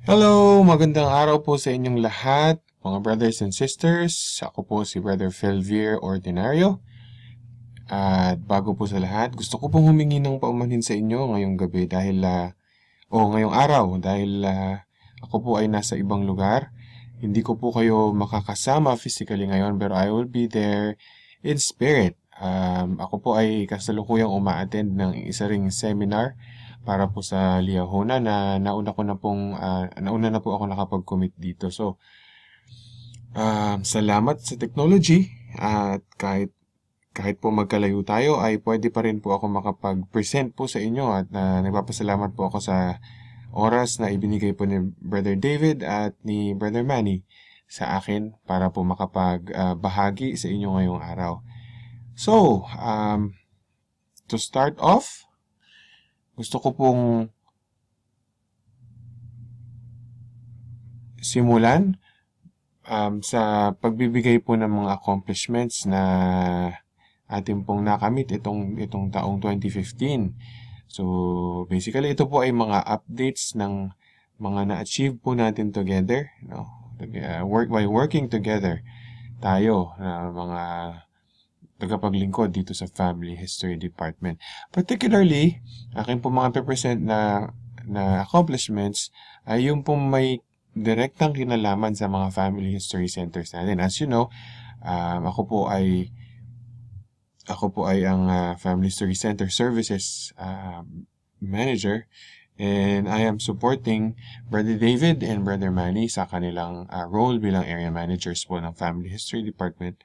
Hello! Magandang araw po sa inyong lahat, mga brothers and sisters. Ako po si Brother Felvir, Ordinario. At bago po sa lahat, gusto ko pong humingi ng paumanhin sa inyo ngayong gabi ngayong araw ako po ay nasa ibang lugar. Hindi ko po kayo makakasama physically ngayon pero I will be there in spirit. Ako po ay kasalukuyang uma-attend ng isa ring seminar para po sa Liahona na nauna na po ako nakapag-commit dito. So, salamat sa technology at kahit po magkalayo tayo ay pwede pa rin po ako makapag-present po sa inyo at nagpapasalamat po ako sa oras na ibinigay po ni Brother David at ni Brother Manny sa akin para po makapag-bahagi sa inyo ngayong araw. So, to start off, gusto ko pong simulan sa pagbibigay po ng mga accomplishments na ating pong nakamit itong taong 2015. So, basically, ito po ay mga updates ng mga na-achieve po natin together, no? By working together tayo na mga tagapaglingkod dito sa Family History Department. Particularly, aking po mga present na accomplishments ay yung po may direktang kinalaman sa mga family history centers natin. As you know, ako po ay ang Family History Center Services Manager, and I am supporting Brother David and Brother Manny sa kanilang role bilang area managers po ng Family History Department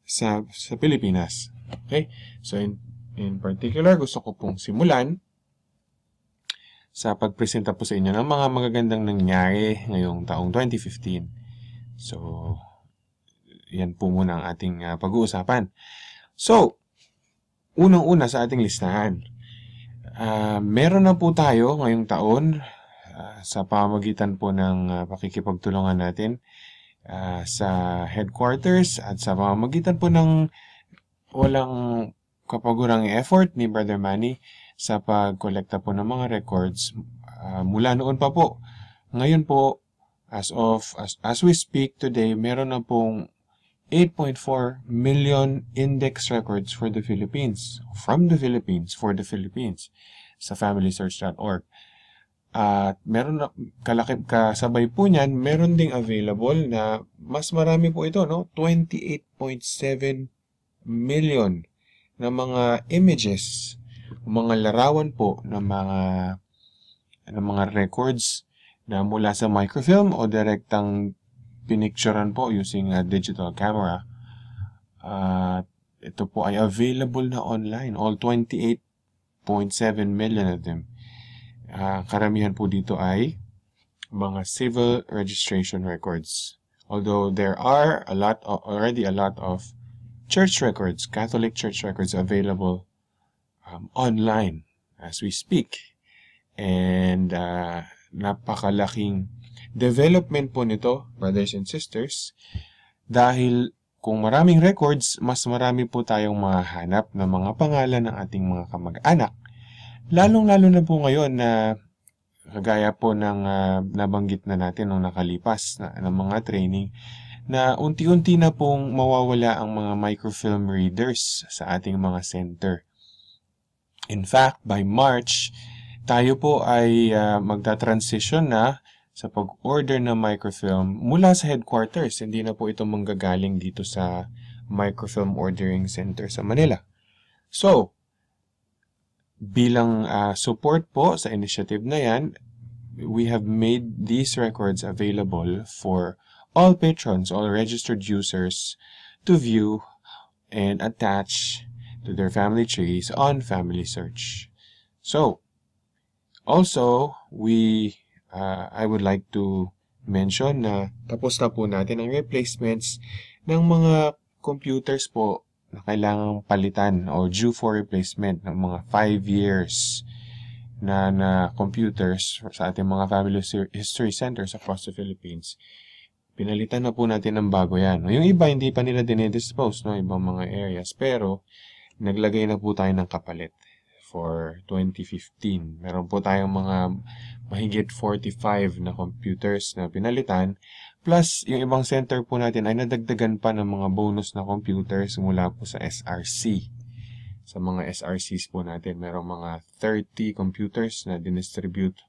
sa Pilipinas. Okay? So, in particular, gusto ko pong simulan sa pagpresenta po sa inyo ng mga magagandang nangyari ngayong taong 2015. So, yan po muna ang ating pag-uusapan. So, unang-una sa ating listahan, meron na po tayo ngayong taon sa pamamagitan po ng pakikipagtulungan natin sa headquarters at sa pamamagitan po ng walang kapagurang effort ni Brother Manny sa pagkolekta po ng mga records mula noon pa po. Ngayon po, as we speak today, meron na pong 8.4 million index records for the Philippines, from the Philippines, for the Philippines, sa familysearch.org. At meron na kasabay po niyan, meron ding available na mas marami po ito, no? 28.7 million na mga images, mga larawan po ng mga records na mula sa microfilm o direktang pinicturean po using a digital camera. Ito po ay available na online, all 28.7 million of them. Karamihan po dito ay mga civil registration records. Although there are already a lot of church records, Catholic church records available online as we speak. And napakalaking development po nito, brothers and sisters, dahil kung maraming records, mas marami po tayong mahanap ng mga pangalan ng ating mga kamag-anak. Lalong-lalo na po ngayon na kagaya po ng nabanggit na natin nung nakalipas ng mga training, na unti-unti na pong mawawala ang mga microfilm readers sa ating mga center. In fact, by March, tayo po ay magta-transition na sa pag-order ng microfilm mula sa headquarters. Hindi na po ito manggagaling dito sa microfilm ordering center sa Manila. So, bilang support po sa initiative na yan, we have made these records available for all patrons, all registered users to view and attach to their family trees on Family Search. So, also, I would like to mention na tapos na po natin ang replacements ng mga computers po na kailangang palitan o due for replacement ng mga 5 years na computers sa ating mga family history centers across the Philippines. Pinalitan na po natin ng bago yan. Yung iba hindi pa nila dinedispose, no? Ibang mga areas. Pero naglagay na po tayo ng kapalit for 2015. Meron po tayong mga mahigit 45 na computers na pinalitan. Plus, yung ibang center po natin ay nadagdagan pa ng mga bonus na computers mula po sa SRC. Sa mga SRCs po natin, merong mga 30 computers na dinistribute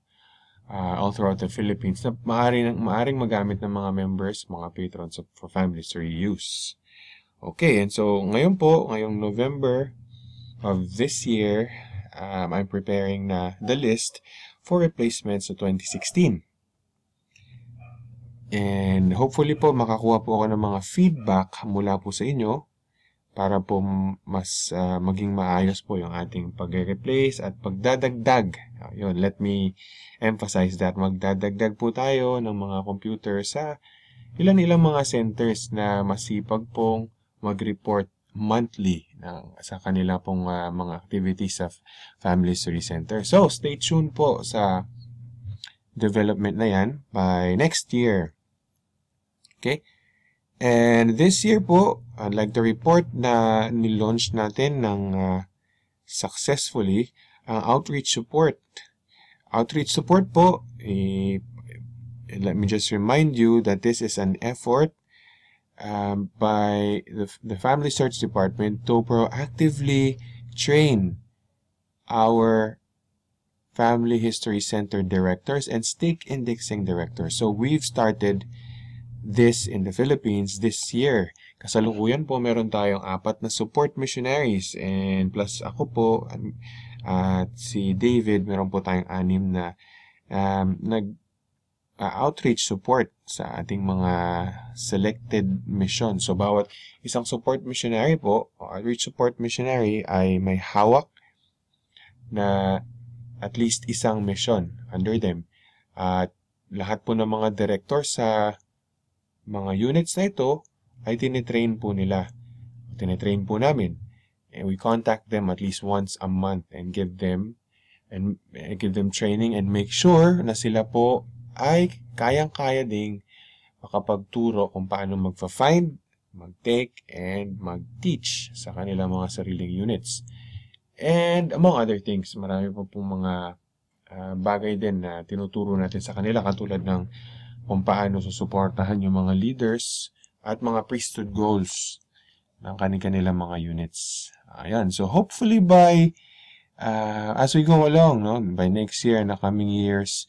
all throughout the Philippines na maaring magamit ng mga members, mga patrons for families to reuse. Okay, and so ngayong November of this year, I'm preparing na the list for replacements sa 2016. And hopefully po makakuha po ako ng mga feedback mula po sa inyo para po mas maging maayos po yung ating pag-replace at pagdadagdag. Yun, let me emphasize that magdadagdag po tayo ng mga computer sa ilan-ilang mga centers na masipag pong mag-report monthly sa kanila pong mga activities sa Family History Center. So, stay tuned po sa development na yan by next year. Okay? And this year po, I'd like to report na nilaunch natin ng successfully ang outreach support. Outreach support po, let me just remind you that this is an effort by the Family Search Department to proactively train our Family History Center directors and stake indexing directors. So we've started this in the Philippines this year. Kasalukuyan po meron tayong 4 na support missionaries and plus ako po at si David, meron po tayong 6 na outreach support sa ating mga selected mission. So, bawat isang support missionary po, o outreach support missionary, ay may hawak na at least isang mission under them. At lahat po ng mga director sa mga units na ito ay tinitrain po nila. Tinitrain po namin. And we contact them at least once a month and give them training and make sure na sila po ay kayang-kaya ding makapagturo kung paano magfa-find, mag-take, and mag-teach sa kanilang mga sariling units. And among other things, marami pa pong mga bagay din na tinuturo natin sa kanila katulad ng kung paano susuportahan yung mga leaders at mga priesthood goals ng kanilang mga units. Ayan. So hopefully by as we go along, no, by next year na coming years,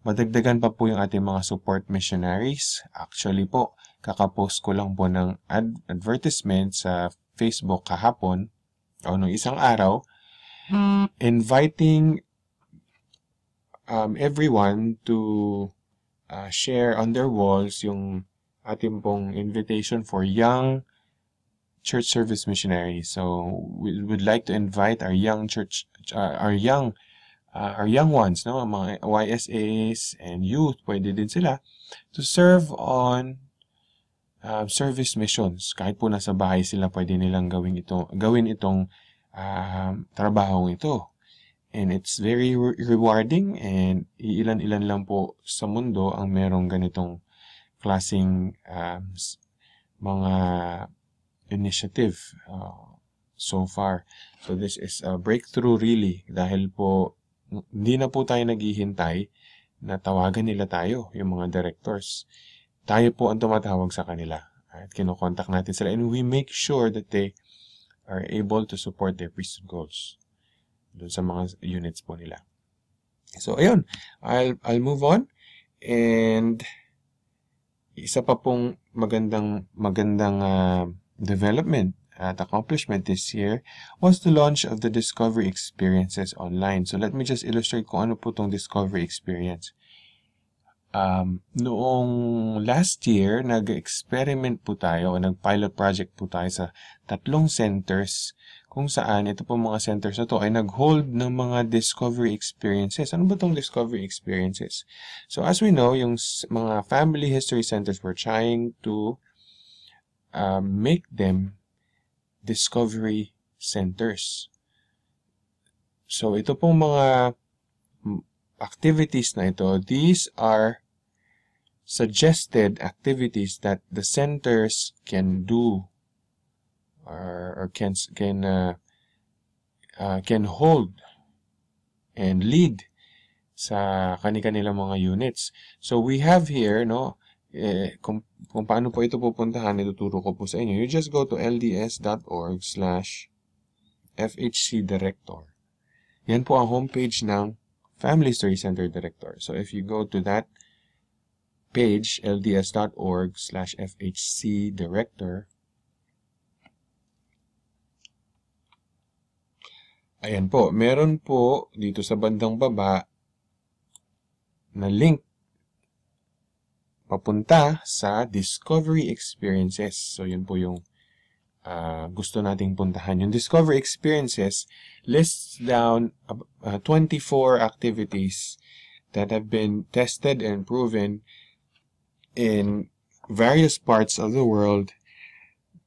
madagdagan pa po yung ating mga support missionaries. Actually po, kakapost ko lang po ng advertisement sa Facebook kahapon o nung isang araw, inviting everyone to share on their walls yung ating pong invitation for young church service missionaries. So we would like to invite our young ones, no, mga YSAs and youth, pwede din sila to serve on service missions. Kahit po nasa bahay sila, pwede nilang gawin itong trabahong ito. And it's very rewarding and ilan-ilan lang po sa mundo ang merong ganitong klaseng mga initiative so far. So this is a breakthrough really dahil po hindi na po tayo naghihintay na tawagan nila tayo, yung mga directors. Tayo po ang tumatawag sa kanila. At kinokontak natin sila and we make sure that they are able to support their priesthood goals doon sa mga units po nila. So, ayun. I'll move on. And isa pa pong magandang development at accomplishment this year was the launch of the Discovery Experiences online. So let me just illustrate kung ano po itong Discovery Experience. Noong last year, nag-experiment po tayo o nag-pilot project po tayo sa 3 centers kung saan ito po mga centers na to ay nag-hold ng mga Discovery Experiences. Ano ba itong Discovery Experiences? So as we know, yung mga family history centers were trying to make them discovery centers. So, ito pong mga activities na ito, these are suggested activities that the centers can do or can hold and lead sa kanilang mga units. So we have here, no, kung paano po ito pupuntahan, ituturo ko po sa inyo. You just go to lds.org/FHC-Director. Yan po ang homepage ng Family History Center Director. So if you go to that page, lds.org/FHC-Director, ayan po, meron po dito sa bandang baba na link papunta sa Discovery Experiences. So, yun po yung gusto nating puntahan. Yung Discovery Experiences lists down 24 activities that have been tested and proven in various parts of the world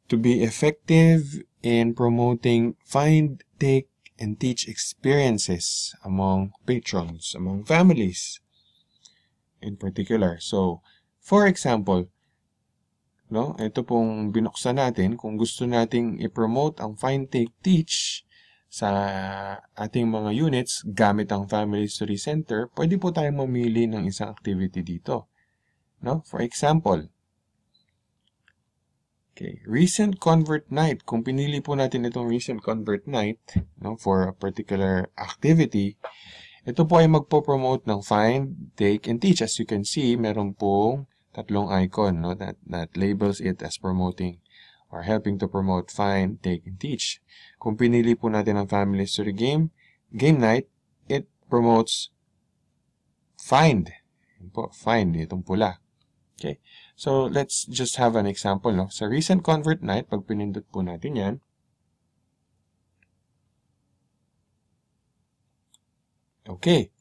to be effective in promoting find, take, and teach experiences among patrons, among families in particular. So, for example, no, ito pong binuksan natin, kung gusto nating i-promote ang find, take, teach sa ating mga units gamit ang Family History Center, pwede po tayong mamili ng isang activity dito. No? For example, okay, Recent Convert Night. Kung pinili po natin itong Recent Convert Night, no, for a particular activity, ito po ay magpo-promote ng find, take, and teach. As you can see, meron pong tatlong icon, no, that labels it as promoting or helping to promote find, take, and teach. Kung pinili po natin ang Family History Game Night, it promotes find. Yan po, find, itong pula. Okay, so let's just have an example. No? Sa Recent Convert Night, pag pinindot po natin yan, okay,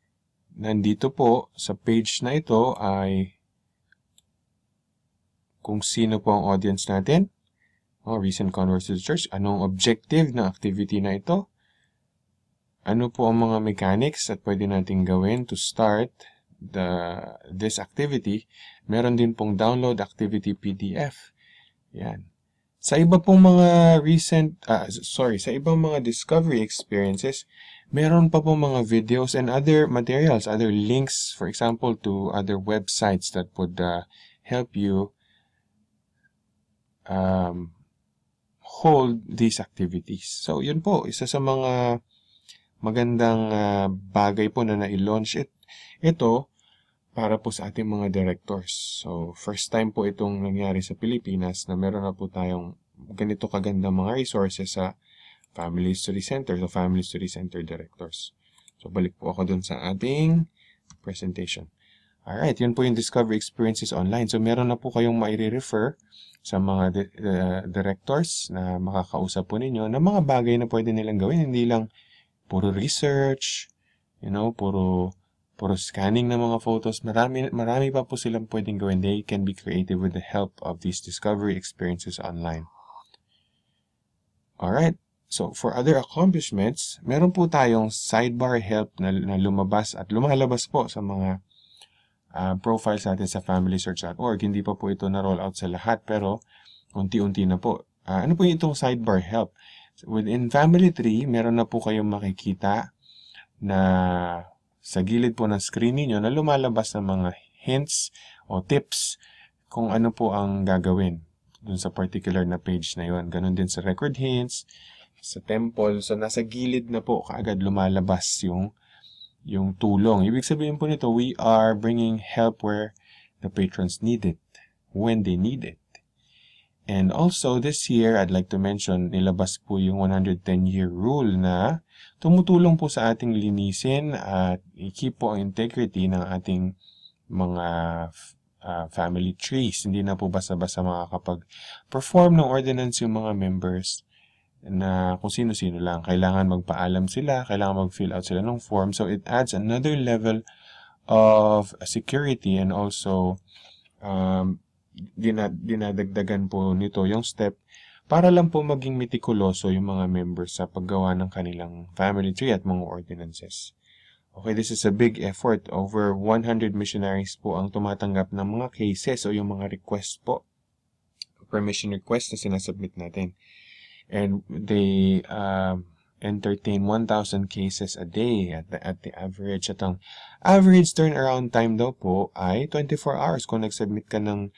nandito po sa page na ito ay kung sino po ang audience natin. Recent Converts to the Church. Anong objective ng activity na ito? Ano po ang mga mechanics at pwede natin gawin to start this activity? Meron din pong download activity PDF. Yan. Sa iba pong mga sa ibang mga discovery experiences, meron pa pong mga videos and other materials, other links, for example, to other websites that would help you hold these activities. So, yun po, isa sa mga magandang bagay po na na-launch ito para po sa ating mga directors. So, first time po itong nangyari sa Pilipinas na meron na po tayong ganito kaganda mga resources sa Family History Center, so Family History Center directors. So, balik po ako dun sa ating presentation. Alright, yun po yung Discovery Experiences Online. So, meron na po kayong maire-refer sa mga directors na makakausap po ninyo na mga bagay na pwede nilang gawin. Hindi lang puro research, puro scanning ng mga photos. Marami pa po silang pwedeng gawin. They can be creative with the help of these Discovery Experiences Online. Alright, so for other accomplishments, meron po tayong sidebar help na lumabas at lumalabas po sa mga profiles natin sa familysearch.org. Hindi pa po ito na-roll out sa lahat, pero unti-unti na po. Ano po itong sidebar help? Within Family Tree, meron na po kayong makikita na sa gilid po ng screen niyo na lumalabas ng mga hints o tips kung ano po ang gagawin dun sa particular na page na yon. Ganon din sa record hints, sa temple. So, nasa gilid na po kaagad lumalabas yung tulong. Ibig sabihin po nito, we are bringing help where the patrons need it, when they need it. And also, this year, I'd like to mention, nilabas po yung 110-year rule na tumutulong po sa ating linisin at i-keep po ang integrity ng ating mga family trees. Hindi na po basta-basta makakapag-perform ng ordinance yung mga members na kung sino-sino lang. Kailangan magpaalam sila, kailangan mag-fill out sila ng form. So, it adds another level of security and also dinadagdagan po nito yung step para lang po maging metikuloso yung mga members sa paggawa ng kanilang family tree at mga ordinances. Okay, this is a big effort. Over 100 missionaries po ang tumatanggap ng mga cases o yung mga request po, permission request na sinasubmit natin. And they entertain 1,000 cases a day at the average. At ang average turnaround time daw po ay 24 hours. Kung nag-submit ka ng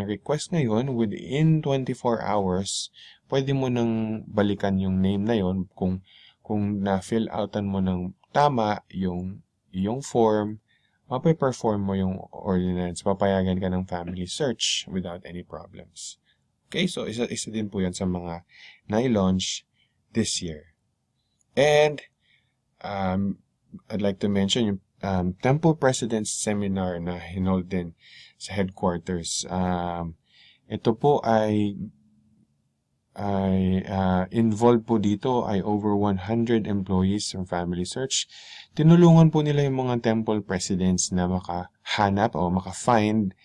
request ngayon, within 24 hours, pwede mo nang balikan yung name na yon kung na-fill outan mo ng tama yung form, mape-perform mo yung ordinance, papayagan ka ng family search without any problems. Okay, so isa din po yan sa mga na-launch this year. And I'd like to mention yung Temple President's Seminar na hinold din sa headquarters. Ito po ay involved po dito ay over 100 employees from Family Search. Tinulungan po nila yung mga temple presidents na makahanap o maka-find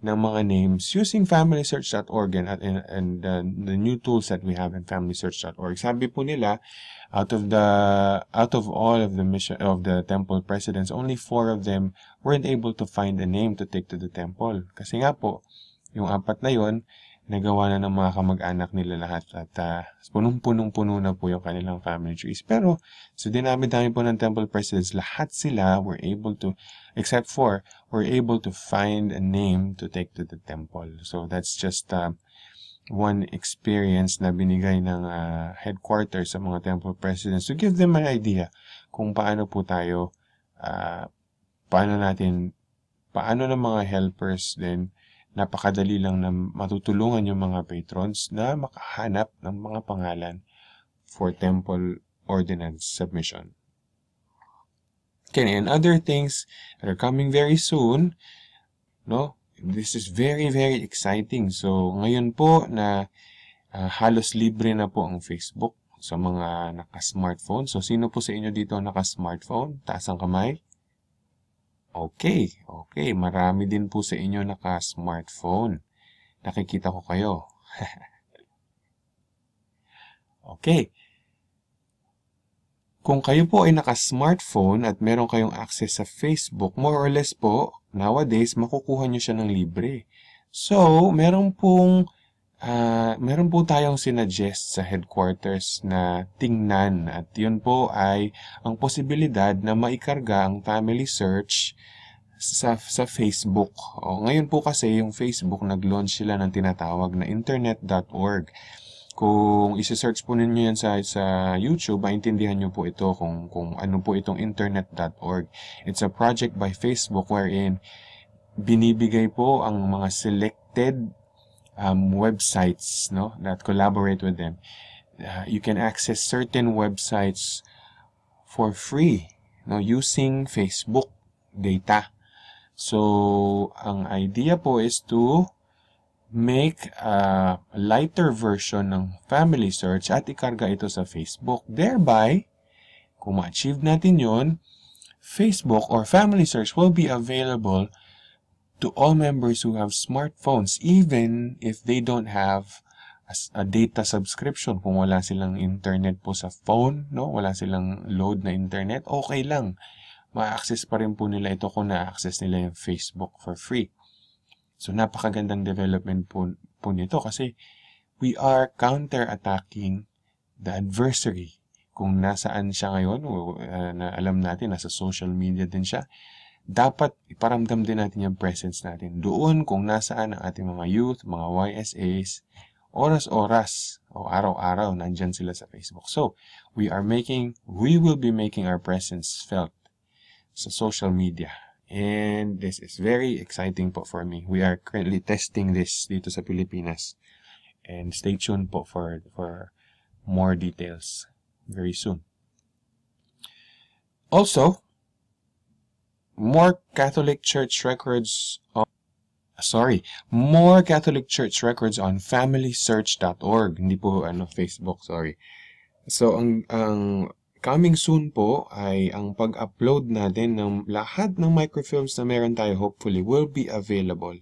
ng mga names using familysearch.org and the new tools that we have in familysearch.org. Sabi po nila, out of all of the temple presidents, only 4 of them weren't able to find a name to take to the temple. Kasi nga po, yung 4 na yon nagawa na ng mga kamag-anak nila lahat at punong-punong-puno na po yung kanilang family trees. Pero sa dinami-dami po ng temple presidents, lahat sila were able to, except 4, were able to find a name to take to the temple. So that's just one experience na binigay ng headquarters sa mga temple presidents to give them an idea kung paano po tayo, paano ng mga helpers din, napakadali lang na matutulungan yung mga patrons na makahanap ng mga pangalan for temple ordinance submission. Okay, and other things that are coming very soon, no? This is very, very exciting. So, ngayon po na halos libre na po ang Facebook sa mga naka-smartphone. So, sino po sa inyo dito naka-smartphone? Taas ang kamay. Okay. Marami din po sa inyo naka-smartphone. Nakikita ko kayo. Okay. Kung kayo po ay naka-smartphone at meron kayong access sa Facebook, more or less po, nowadays, makukuha nyo siya ng libre. So, meron po tayong sinuggest sa headquarters na tingnan at yun po ay ang posibilidad na maikarga ang family search sa Facebook. Ngayon po kasi yung Facebook nag-launch sila ng tinatawag na internet.org. Kung isi-search po ninyo yan sa YouTube, maintindihan nyo po ito kung ano po itong internet.org. It's a project by Facebook wherein binibigay po ang mga selected websites, no, that collaborate with them. You can access certain websites for free, no, using Facebook data. So, ang idea po is to make a lighter version ng family search at ikarga ito sa Facebook. Thereby, kung ma-achieve natin yon, Facebook or family search will be available to all members who have smartphones, even if they don't have a data subscription. Kung wala silang internet po sa phone, no, wala silang load na internet, okay lang. Ma-access pa rin po nila ito kung na-access nila yung Facebook for free. So, napakagandang development po nito kasi we are counter-attacking the adversary. Kung nasaan siya ngayon, na alam natin, nasa social media din siya, dapat iparamdam din natin yung presence natin. Doon, kung nasaan ang ating mga youth, mga YSAs, oras-oras o araw-araw, nandyan sila sa Facebook. So, we will be making our presence felt sa social media. And this is very exciting po for me. We are currently testing this dito sa Pilipinas. And stay tuned po for more details very soon. Also, more Catholic Church records on familysearch.org. Hindi po Facebook, sorry. So ang coming soon po ay ang pag-upload natin ng lahat ng microfilms na meron tayo, hopefully will be available.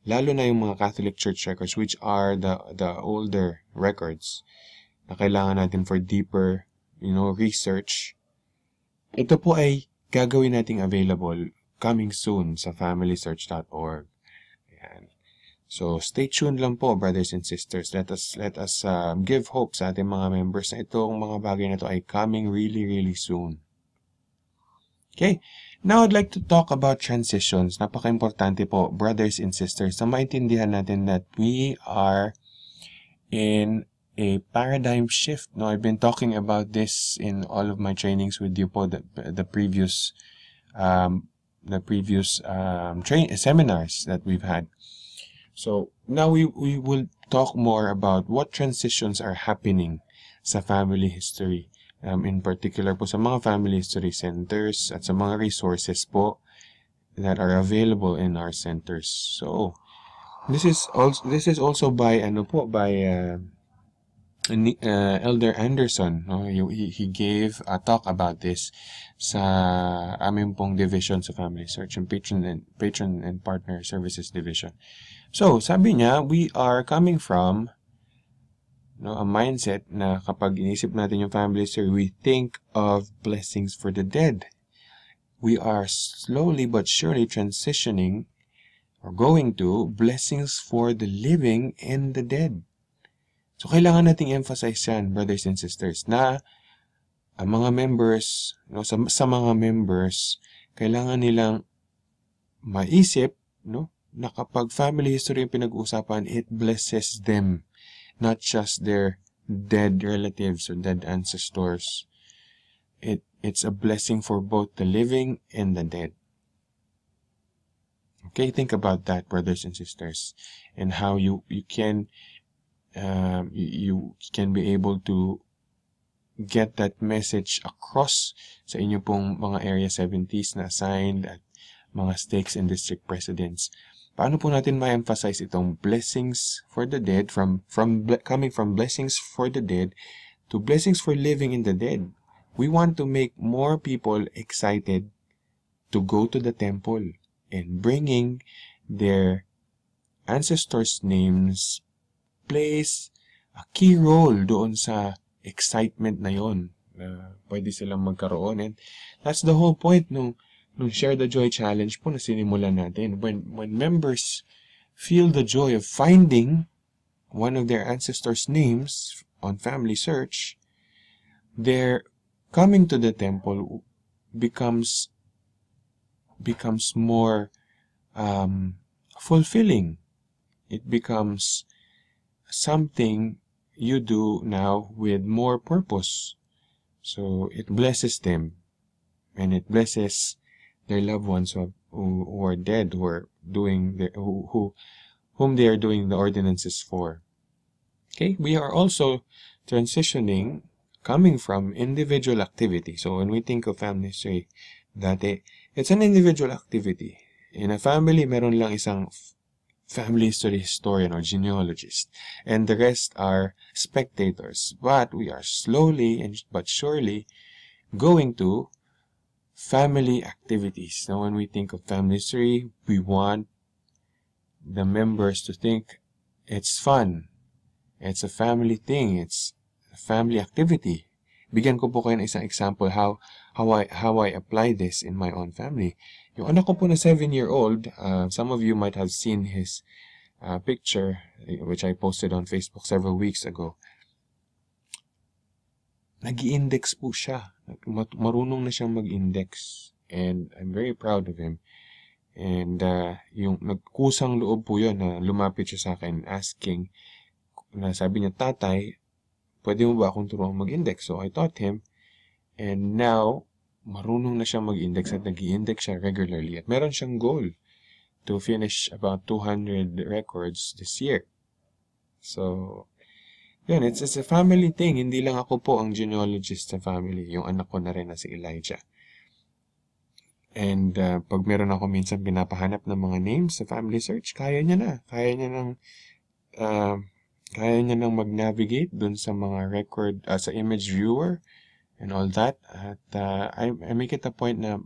Lalo na yung mga Catholic Church records, which are the older records na kailangan natin for deeper, research. Ito po ay gagawin nating available coming soon sa familysearch.org. Ayan. So, stay tuned lang po, brothers and sisters. Let us give hope sa ating mga members na itong mga bagay na ito ay coming really, really soon. Okay, now I'd like to talk about transitions. Napaka-importante po, brothers and sisters, na maintindihan natin that we are in a paradigm shift. No, I've been talking about this in all of my trainings with you po, the previous seminars that we've had. So now we will talk more about what transitions are happening sa family history. In particular po sa mga family history centers at sa mga resources po that are available in our centers. So this is also by Elder Anderson. No? He gave a talk about this sa aming pong division sa Family Search and Patron and Partner Services Division. So, sabi niya, we are coming from a mindset na kapag inisip natin yung family history, we think of blessings for the dead. We are slowly but surely transitioning or going to blessings for the living and the dead. So, kailangan nating emphasize yan, brothers and sisters, na ang mga members, sa mga members, kailangan nilang maisip, na kapag family history yung pinag-uusapan, it blesses them, not just their dead relatives or dead ancestors. It's a blessing for both the living and the dead. Okay, think about that, brothers and sisters, and how you can be able to get that message across sa inyo pong mga Area 70s na assigned at mga stakes and district presidents. Paano po natin ma-emphasize itong blessings for the dead coming from blessings for the dead to blessings for living in the dead? We want to make more people excited to go to the temple and bringing their ancestors' names plays a key role doon sa excitement na yon. Pwede silang magkaroon, and that's the whole point nung Share the Joy Challenge po na sinimulan natin. When members feel the joy of finding one of their ancestors' names on family search, their coming to the temple becomes more fulfilling. It becomes something you do now with more purpose. So it blesses them, and it blesses their loved ones who are dead, whom they are doing the ordinances for. Okay, we are also transitioning, coming from individual activity. So when we think of family history, it's an individual activity. In a family, meron lang isang family history historian or genealogist, and the rest are spectators. But we are slowly but surely going to family activities. Now, when we think of family history, we want the members to think it's fun. It's a family thing. It's a family activity. Bigyan ko po kayo ng isang example how I apply this in my own family. Yung anak ko po na 7-year-old, some of you might have seen his picture, which I posted on Facebook several weeks ago. Nag-i-index po siya. Marunong na siyang mag-index. And I'm very proud of him. And yung nagkusang loob po yun na lumapit siya sa akin asking, na sabi niya, tatay, pwede mo ba akong turuan mag-index? So I taught him. And now, marunong na siyang mag-index at nag-i-index siya regularly. At meron siyang goal to finish about 200 records this year. So, yun, it's a family thing. Hindi lang ako po ang genealogist sa family. Yung anak ko na rin na si Elijah. And pag meron ako minsan pinapahanap ng mga names sa family search, kaya niya na. Kaya niya nang mag-navigate dun sa mga record, sa image viewer and all that. At I make it a point na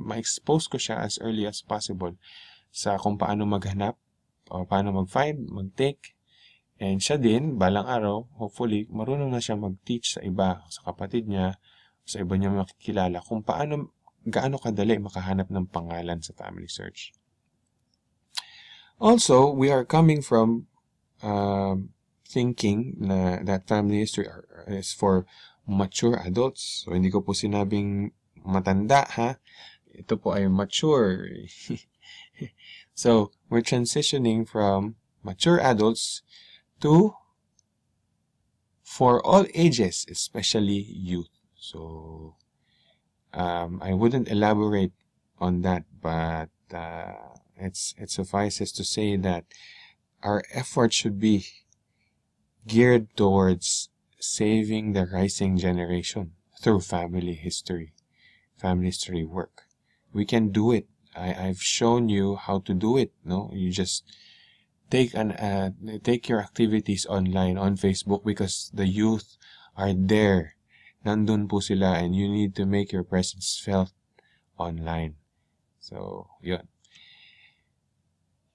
ma-expose ko siya as early as possible sa kung paano maghanap, o paano mag-find, mag-take. And siya din, balang araw, hopefully, marunong na siya mag-teach sa iba, sa kapatid niya, sa iba niya makikilala, kung gaano kadali makahanap ng pangalan sa family search. Also, we are coming from thinking that family history is for mature adults. So, hindi ko po sinabing matanda, ha? Ito po ay mature. So, we're transitioning from mature adults to for all ages, especially youth. So, I wouldn't elaborate on that, but it suffices to say that our effort should be geared towards saving the rising generation through family history work. We can do it. I've shown you how to do it. No, you just take your activities online on Facebook because the youth are there. Nandun po sila, and you need to make your presence felt online. So, yun.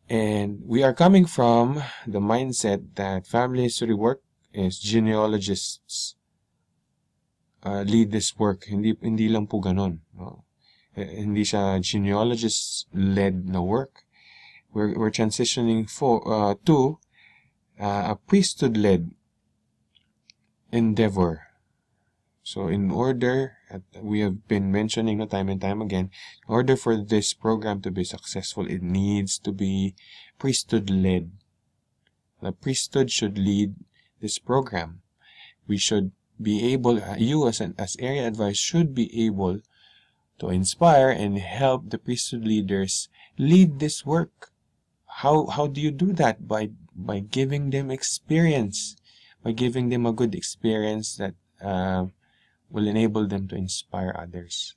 And we are coming from the mindset that family history work is genealogists lead this work. Hindi lang po ganon. No? Hindi siya genealogists-led na work. We're transitioning to a priesthood-led endeavor. So in order, we have been mentioning time and time again, in order for this program to be successful, it needs to be priesthood-led. The priesthood should lead this program. We should be able, you as area advice should be able to inspire and help the priesthood leaders lead this work. How do you do that? By giving them experience, by giving them a good experience that will enable them to inspire others.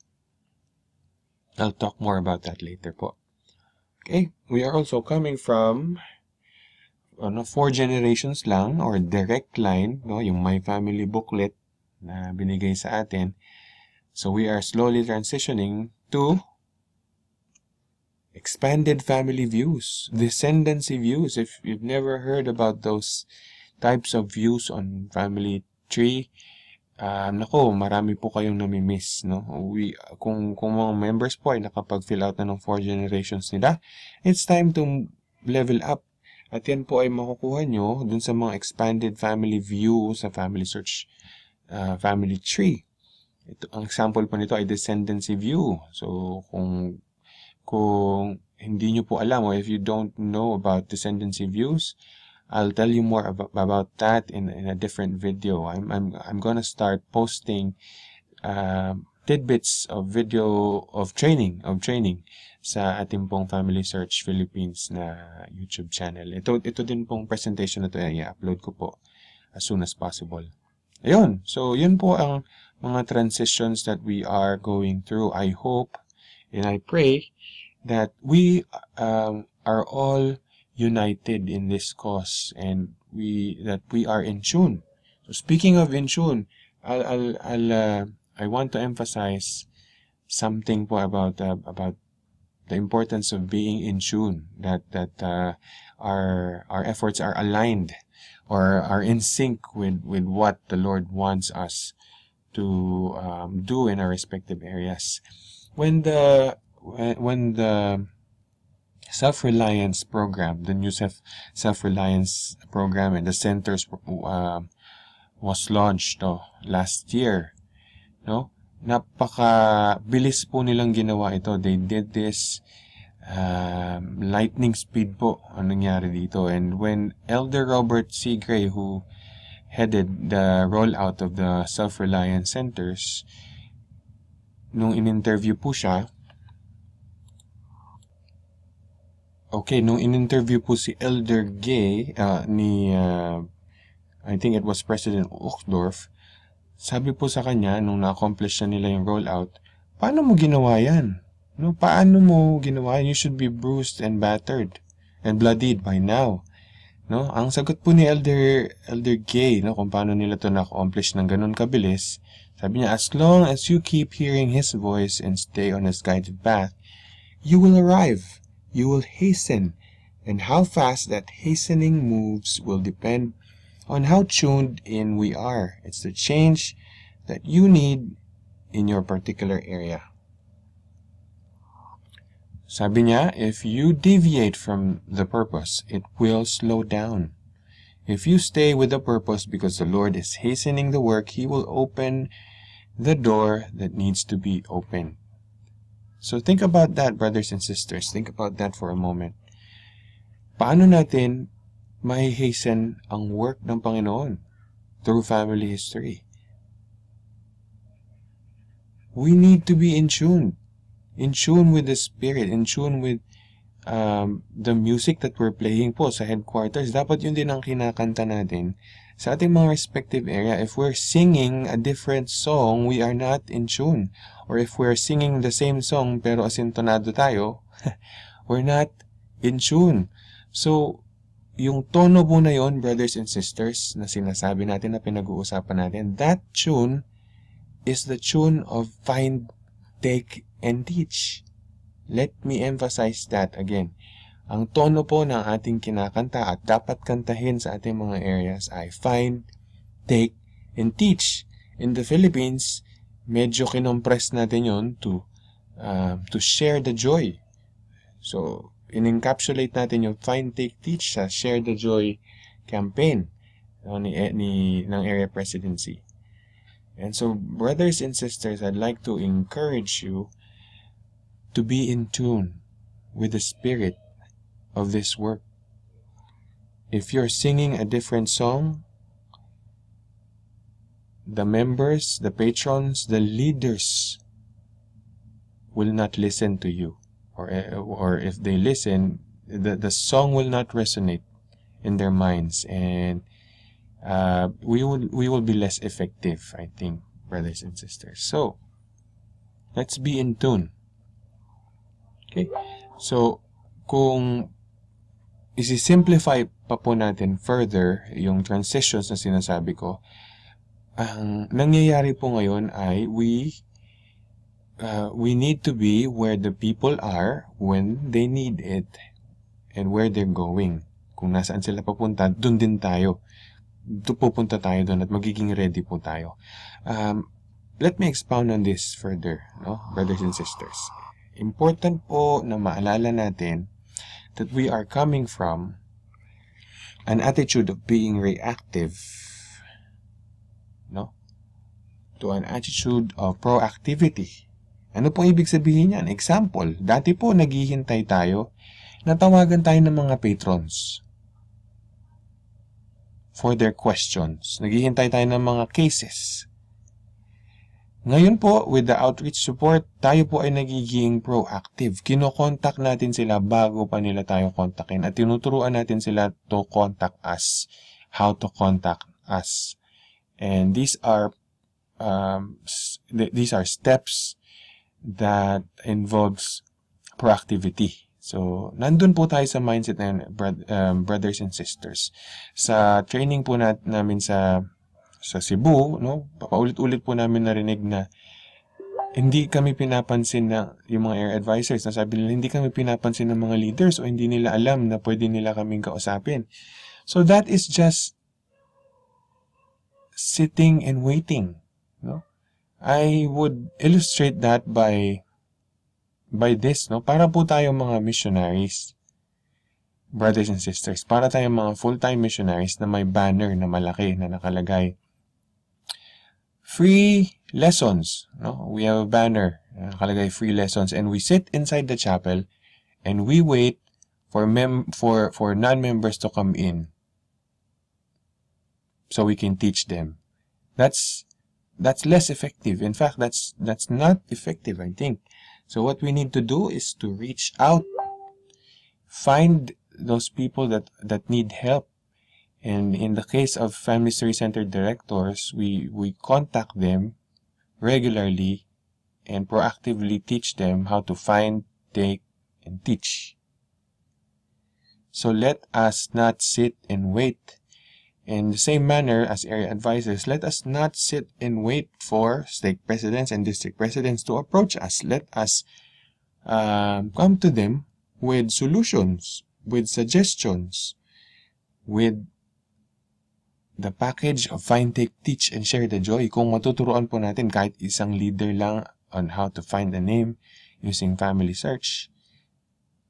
I'll talk more about that later po. Okay, we are also coming from 4 generations lang or direct line, no, yung My Family booklet na binigay sa atin. So we are slowly transitioning to expanded family views, descendancy views. If you've never heard about those types of views on family tree, nako, marami po kayong namimiss, no? Kung mga members po ay nakapag-fill out na ng 4 generations nila, it's time to level up. At yan po ay makukuha nyo dun sa mga expanded family view sa family search, family tree. Ito, ang example po nito ay descendancy view. So, kung hindi nyo po alam, or if you don't know about descendancy views, I'll tell you more about that in a different video. I'm gonna start posting tidbits of video of training sa ating pong Family Search Philippines na YouTube channel. Ito din pong presentation na to ay i-upload ko po as soon as possible. Ayun. So, yun po ang mga transitions that we are going through. I hope and I pray that we are all united in this cause, and that we are in tune. So speaking of in tune, I want to emphasize something po about the importance of being in tune. That our efforts are aligned or are in sync with what the Lord wants us to do in our respective areas. When the self-reliance program, the new self-reliance program and the centers was launched last year, no? Napaka-bilis po nilang ginawa ito. They did this lightning speed po ang nangyari dito. And when Elder Robert C. Gray, who headed the rollout of the self-reliance centers, nung in-interview po siya, nung in-interview po si Elder Gay I think it was President Uchtdorf, sabi po sa kanya, nung na-accomplish na nila yung rollout, paano mo ginawa yan? No, paano mo ginawa yan? You should be bruised and battered and bloodied by now. No? Ang sagot po ni Elder Gay, no, kung paano nila to na-accomplish ng ganun kabilis, sabi niya, as long as you keep hearing His voice and stay on His guided path, you will arrive. You will hasten, and how fast that hastening moves will depend on how tuned in we are. It's the change that you need in your particular area. Sabi niya, if you deviate from the purpose, it will slow down. If you stay with the purpose because the Lord is hastening the work, He will open the door that needs to be opened. So think about that, brothers and sisters. Think about that for a moment. Paano natin mai-hasten ang work ng Panginoon through family history? We need to be in tune with the Spirit, in tune with the music that we're playing po sa headquarters. Dapat yun din ang kinakanta natin sa ating mga respective area. If we're singing a different song, we are not in tune. Or if we're singing the same song pero asintonado tayo, we're not in tune. So, yung tono po na yun, brothers and sisters, na sinasabi natin, na pinag-uusapan natin, that tune is the tune of find, take, and teach. Let me emphasize that again. Ang tono po ng ating kinakanta at dapat kantahin sa ating mga areas ay find, take, and teach. In the Philippines, medyo kinompress natin yun to share the joy. So, in-encapsulate natin yung find, take, teach sa Share the Joy campaign ng area presidency. And so, brothers and sisters, I'd like to encourage you to be in tune with the spirit of this work. If you're singing a different song, the members, the patrons, the leaders will not listen to you. Or if they listen, the song will not resonate in their minds, and we will be less effective, I think, brothers and sisters. So, let's be in tune. Okay? So, kung isi-simplify pa po natin further yung transitions na sinasabi ko, ang nangyayari po ngayon ay we need to be where the people are when they need it and where they're going. Kung nasaan sila papunta, dun din tayo. Pupunta tayo dun at magiging ready po tayo. Let me expound on this further, no, brothers and sisters. Important po na maalala natin that we are coming from an attitude of being reactive, no, to an attitude of proactivity. Ano pong ibig sabihin yan? Example, dati po naghihintay tayo, natawagan tayo ng mga patrons for their questions. Naghihintay tayo ng mga cases. Ngayon po, with the outreach support, tayo po ay nagiging proactive. Kino-contact natin sila bago pa nila tayo kontakin at tinuturuan natin sila to contact us, how to contact us. And these are steps that involves proactivity. So, nandun po tayo sa mindset na yun, brothers and sisters. Sa training po namin sa Cebu, no, paulit-ulit po namin narinig na hindi kami pinapansin na yung mga air advisors, na sabi nila, hindi kami pinapansin ng mga leaders o hindi nila alam na pwede nila kaming kausapin. So, that is just sitting and waiting, no? I would illustrate that by this, no? Para po tayo mga missionaries, brothers and sisters, para tayo mga full-time missionaries na may banner na malaki na nakalagay free lessons, no? We have a banner na nakalagay free lessons, and we sit inside the chapel and we wait for non-members to come in so we can teach them. That's less effective. In fact, that's not effective, I think. So what we need to do is to reach out, find those people that need help. And in the case of Family Story Center directors, we contact them regularly and proactively teach them how to find, take, and teach. So let us not sit and wait. In the same manner as area advisors, let us not sit and wait for stake presidents and district presidents to approach us. Let us come to them with solutions, with suggestions, with the package of find, take, teach, and share the joy. Kung matuturuan po natin kahit isang leader lang on how to find a name using family search,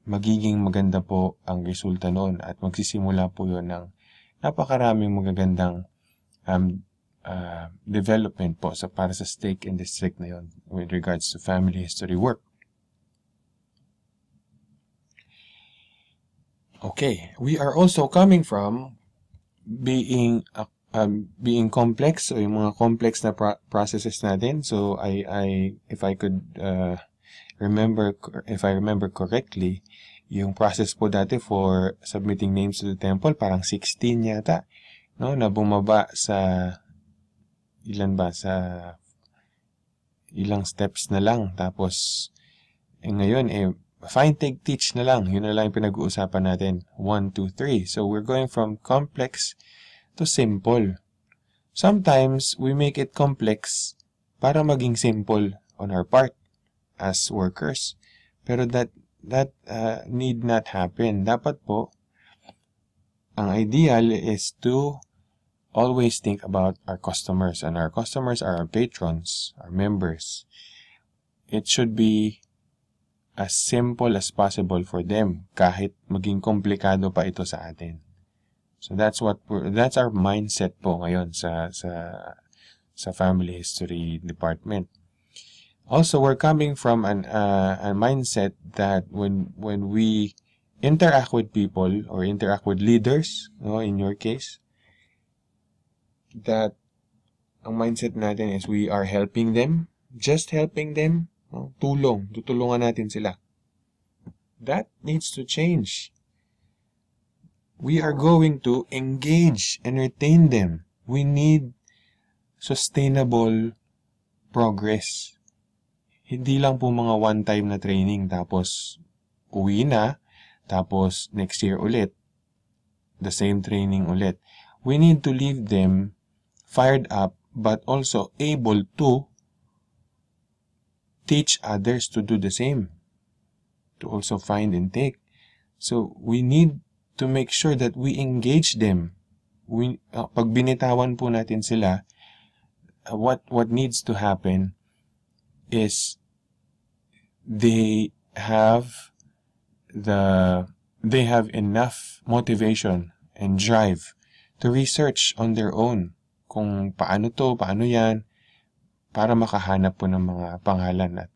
magiging maganda po ang resulta noon at magsisimula po yun ng napakaraming magagandang development po para sa stake and district na yun with regards to family history work. Okay, we are also coming from being complex, so yung mga complex na processes natin. So if I remember correctly, yung process po dati for submitting names to the temple parang 16 yata, no, na bumaba sa ilang steps na lang, tapos ngayon find, take, teach na lang. Yun na lang yung pinag-uusapan natin. 1, 2, 3. So, we're going from complex to simple. Sometimes, we make it complex para maging simple on our part as workers. Pero that need not happen. Dapat po, ang ideal is to always think about our customers. And our customers are our patrons, our members. It should be as simple as possible for them, kahit maging komplikado pa ito sa atin. So that's our mindset po ngayon sa family history department. Also, we're coming from a mindset that when we interact with people or interact with leaders, no, in your case, that ang mindset natin is we are helping them, just helping them. Tutulungan natin sila. That needs to change. We are going to engage and retain them. We need sustainable progress. Hindi lang po mga one-time na training tapos uwi na, tapos next year ulit, the same training ulit. We need to leave them fired up but also able to teach others to do the same, to also find and take. So, we need to make sure that we engage them. Pag binitawan po natin sila, what needs to happen is they have enough motivation and drive to research on their own kung paano yan, para makahanap po ng mga pangalan at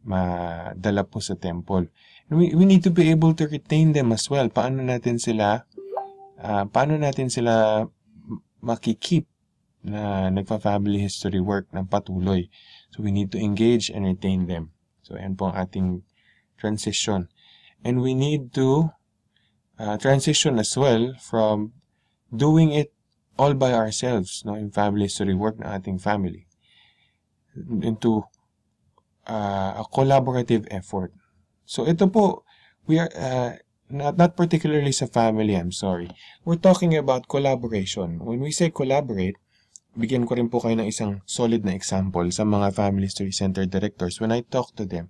madala po sa temple. We need to be able to retain them as well. Paano natin sila makikeep na nagpa-family history work ng patuloy. So we need to engage and retain them. So ayan po ang ating transition. And we need to transition as well from doing it all by ourselves, no, in family history work ng ating family, into a collaborative effort. So ito po, we are not particularly sa family, I'm sorry. We're talking about collaboration. When we say collaborate, bigyan ko rin po kayo ng isang solid na example sa mga family history center directors. When I talk to them,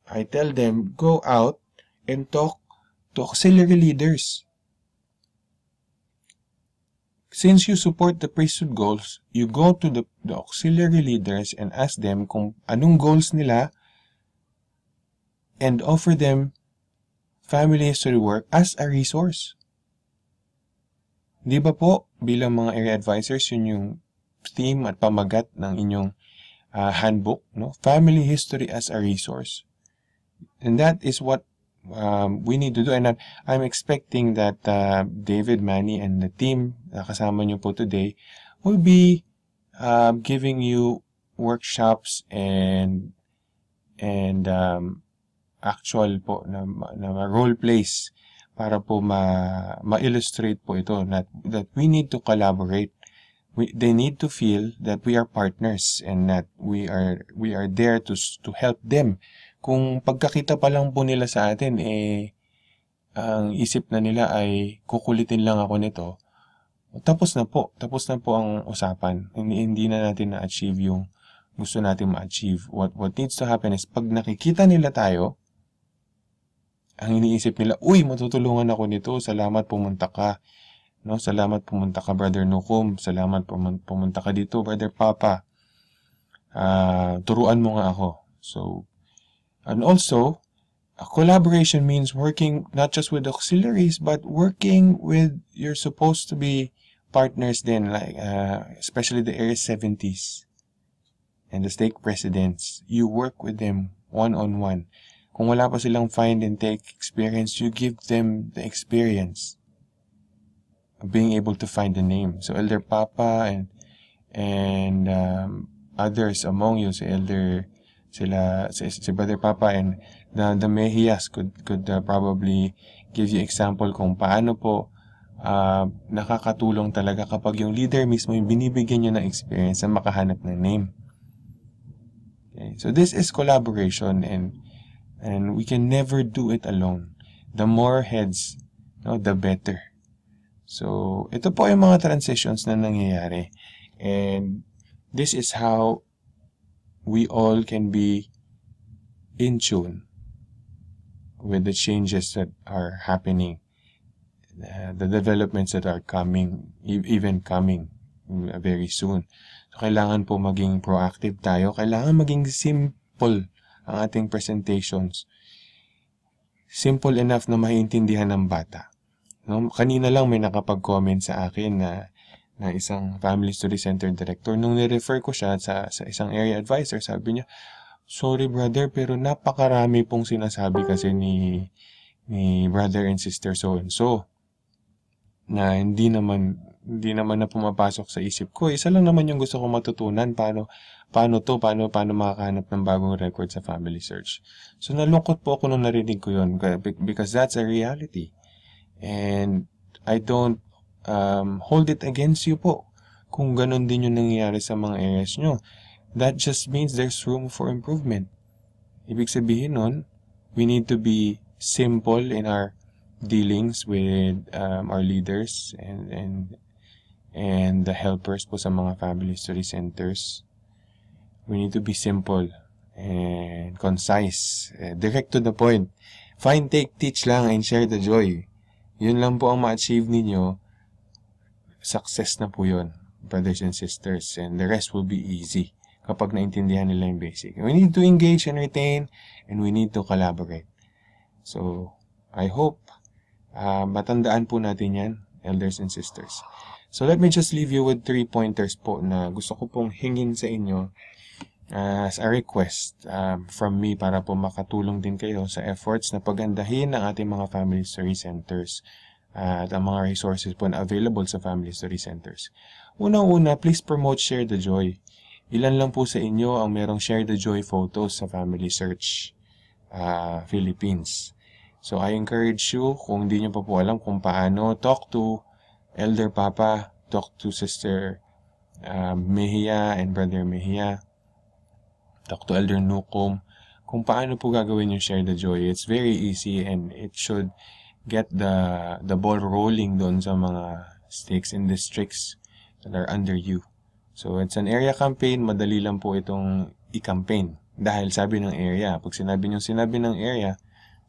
I tell them, go out and talk to auxiliary leaders. Since you support the priesthood goals, you go to the auxiliary leaders and ask them kung anong goals nila and offer them family history work as a resource. Di ba po, bilang mga area advisors, yun yung theme at pamagat ng inyong handbook, no? Family history as a resource. And that is what we need to do. And I'm expecting that David, Manny, and the team na kasama nyo po today will be giving you workshops and actual po na role plays para po ma-illustrate po ito that we need to collaborate. They need to feel that we are partners and that we are there to help them. Kung pagkakita pa lang po nila sa atin, ang isip na nila ay kukulitin lang ako nito, tapos na po ang usapan. Hindi na natin na-achieve yung gusto natin ma-achieve. What needs to happen is pag nakikita nila tayo, ang iniisip nila, uy, matutulungan ako nito, salamat pumunta ka. No, salamat pumunta ka, Brother Nukum. Salamat pumunta ka dito, Brother Papa. Turuan mo nga ako. So, and also, Collaboration means working not just with auxiliaries, but working with you're supposed to be partners then, like especially the Area 70s and the stake presidents. You work with them one-on-one. Kung wala pa silang find and take experience, you give them the experience of being able to find the name. So Elder Papa and others among you, si Brother Papa and the Mejias could probably give you example kung paano po nakakatulong talaga kapag yung leader mismo yung binibigyan nyo ng experience na makahanap ng name. Okay? So this is collaboration and we can never do it alone. The more heads, the better. So ito po yung mga transitions na nangyayari. And this is how we all can be in tune with the changes that are happening, the developments that are coming, even coming very soon. So, kailangan po maging proactive tayo. Kailangan maging simple ang ating presentations. Simple enough na maiintindihan ng bata. No? Kanina lang may nakapag-comment sa akin na isang Family Study Center director. Nung ni-refer ko siya sa isang area advisor, sabi niya, sorry brother, pero napakarami pong sinasabi kasi ni brother and sister so-and-so na hindi naman na pumapasok sa isip ko. Isa lang naman yung gusto ko matutunan, paano makakahanap ng bagong record sa family search. So nalungkot po ako nung narinig ko yun because that's a reality. And I don't hold it against you po kung ganun din yung nangyayari sa mga areas nyo. That just means there's room for improvement. Ibig sabihin nun, we need to be simple in our dealings with our leaders and the helpers po sa mga family study centers. We need to be simple and concise, direct to the point. Find, take, teach lang and share the joy. Yun lang po ang ma-achieve ninyo. Success na po yun, brothers and sisters, and the rest will be easy kapag naintindihan nila yung basic. We need to engage and retain, and we need to collaborate. So, I hope matandaan po natin yan, elders and sisters. So, let me just leave you with 3 pointers po na gusto ko pong hingin sa inyo as a request from me para po makatulong din kayo sa efforts na pagandahin ng ating mga family study centers at ang mga resources po na available sa family study centers. Unang-una, please promote Share the Joy. Ilan lang po sa inyo ang merong Share the Joy photos sa Family Search Philippines. So I encourage you, kung hindi nyo pa po alam kung paano, talk to Elder Papa, talk to Sister Mejia and Brother Mejia, talk to Elder Nukom, kung paano po gagawin yung Share the Joy. It's very easy and it should get the ball rolling doon sa mga stakes and districts that are under you. So, it's an area campaign. Madali lang po itong i-campaign. Dahil sabi ng area. Pag sinabi ng area,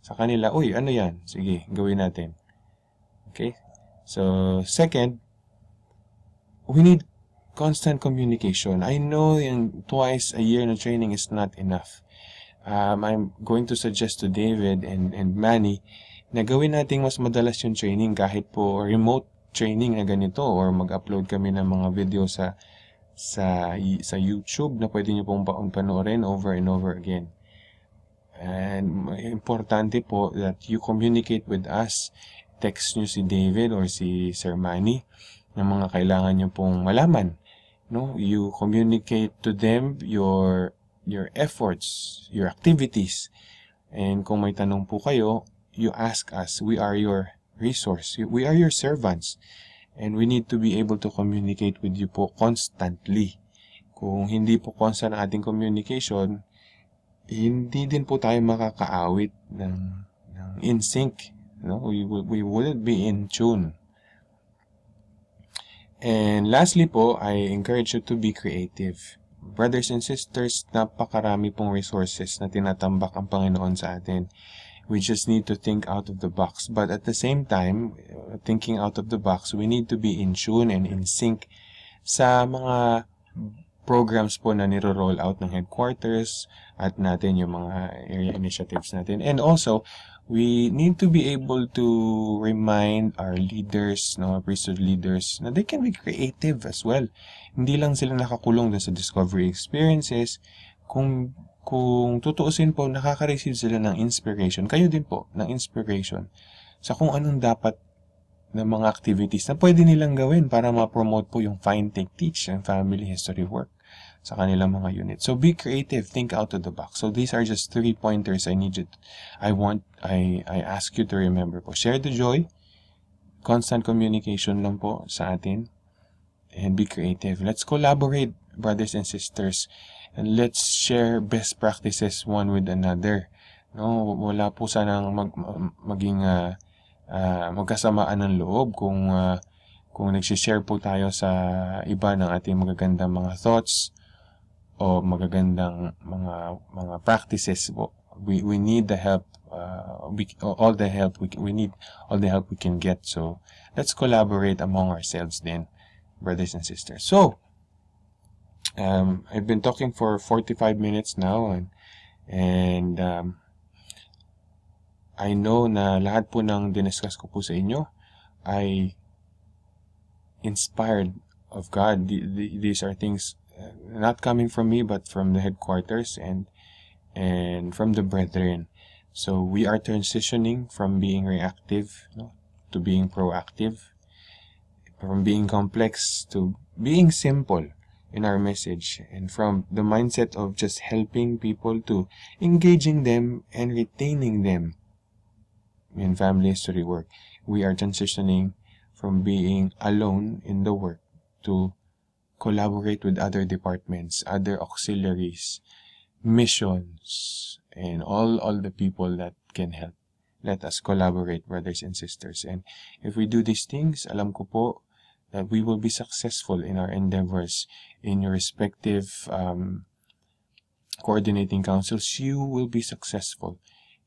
sa kanila, uy, ano yan? Sige, gawin natin. Okay? So, second, we need constant communication. I know yung twice a year na training is not enough. I'm going to suggest to David and Manny na gawin natin mas madalas yung training kahit po remote training na ganito or mag-upload kami ng mga video sa YouTube na pwede nyo pong panoorin over and over again. And importante po that you communicate with us. Text nyo si David or si Sir Manny ng mga kailangan nyo pong malaman. No? You communicate to them your efforts, your activities. And kung may tanong po kayo, you ask us. We are your resource. We are your servants. And we need to be able to communicate with you po constantly. Kung hindi po constant ang ating communication, hindi din po tayo makakaawit ng in sync. No? We wouldn't be in tune. And lastly po, I encourage you to be creative. Brothers and sisters, napakarami pong resources na tinatambak ang Panginoon sa atin. We just need to think out of the box. But at the same time, thinking out of the box, we need to be in tune and in sync sa mga programs po na niro-roll out ng headquarters at natin yung mga area initiatives natin. And also, we need to be able to remind our leaders, priesthood leaders, na they can be creative as well. Hindi lang sila nakakulong dun sa discovery experiences. Kung tutuusin po, nakaka-receive sila ng inspiration. Kayo din po, ng inspiration sa kung anong dapat ng mga activities na pwede nilang gawin para ma-promote po yung Find, Take, Teach and family history work sa kanilang mga units. So be creative, think out of the box. So these are just 3 pointers I ask you to remember po. Share the joy, constant communication lang po sa atin, and be creative. Let's collaborate, brothers and sisters, and let's share best practices one with another. No, wala po sanang maging magkasamaan ng loob kung nag-share po tayo sa iba ng ating magagandang mga thoughts o magagandang mga practices po. We need the help. We need all the help we can get. So let's collaborate among ourselves then, brothers and sisters. So I've been talking for 45 minutes now, and I know na lahat po ng diniscuss ko po sa inyo ay inspired of God. These are things not coming from me but from the headquarters and from the brethren. So we are transitioning from being reactive to being proactive, from being complex to being simple in our message, and from the mindset of just helping people to engaging them and retaining them in family history work. We are transitioning from being alone in the work to collaborate with other departments, other auxiliaries, missions, and all the people that can help. Let us collaborate, brothers and sisters. And if we do these things, alam ko po that we will be successful in our endeavors in your respective coordinating councils. You will be successful.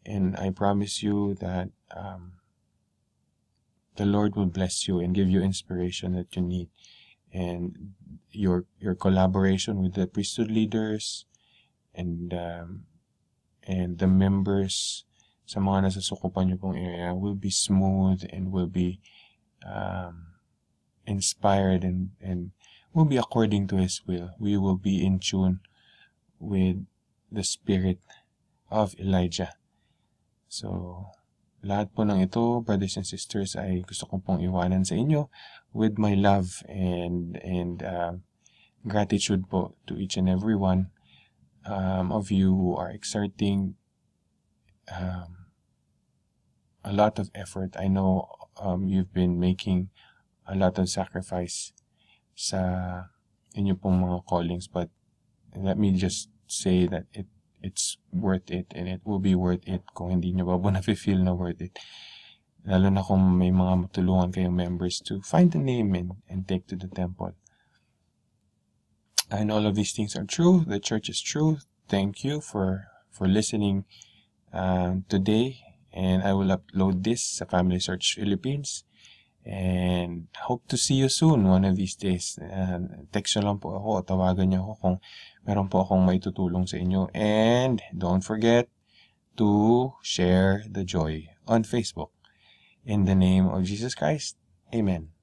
And I promise you that the Lord will bless you and give you inspiration that you need. And your collaboration with the priesthood leaders and the members sa mga nasasukupan niyo pong area will be smooth and will be inspired and will be according to His will. We will be in tune with the spirit of Elijah. So, lahat po ng ito, brothers and sisters, ay gusto kong pong iwanan sa inyo with my love and gratitude po to each and every one of you who are exerting a lot of effort. I know you've been making a lot of sacrifice sa inyo pong mga callings, but let me just say that it's worth it, and it will be worth it kung hindi nyo pa po na-feel na worth it. Lalo na kung may mga matulungan kayong members to find the name and take to the temple. And all of these things are true. The church is true. Thank you for listening today. And I will upload this sa Family Search Philippines. And hope to see you soon one of these days. Text nyo lang po ako o tawagan nyo ako kung meron po akong maitutulong sa inyo. And don't forget to share the joy on Facebook. In the name of Jesus Christ, Amen.